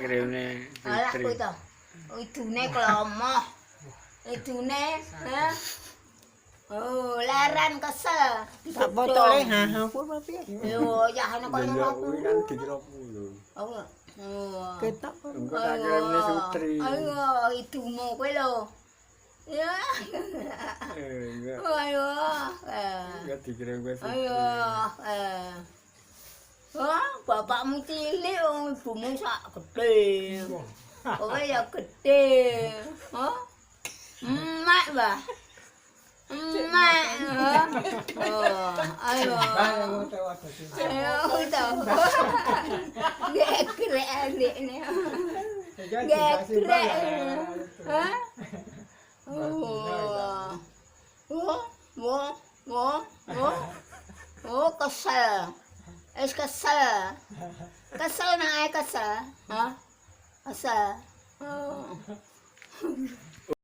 Kirimnya Alah Fitri. kowe to. Idune klomo. Idune, ha? Oh, laran kesel. Tak botole ha aku apa piye? Yo, ya ana kaya Delok aku. kuwi kan dikira puluh. Oh. Oh. Ketok. Engko tak kirimnya Fitri. Ayo, idumu kowe lho. Ya. Enggak. Ayo. Enggak dikirim ke Fitri. Ayo. Wah, bapakmu cilik, wong ibumu sak gede. Kowe ya gede. Hah? Emak, Mbah. Emak. Oh, ayo. Ayo, to. Gekrek adikne. Gekrek. Hah? Oh, kesel. Kesel. Kesel nak kesel. Hah? Kesel. Oh.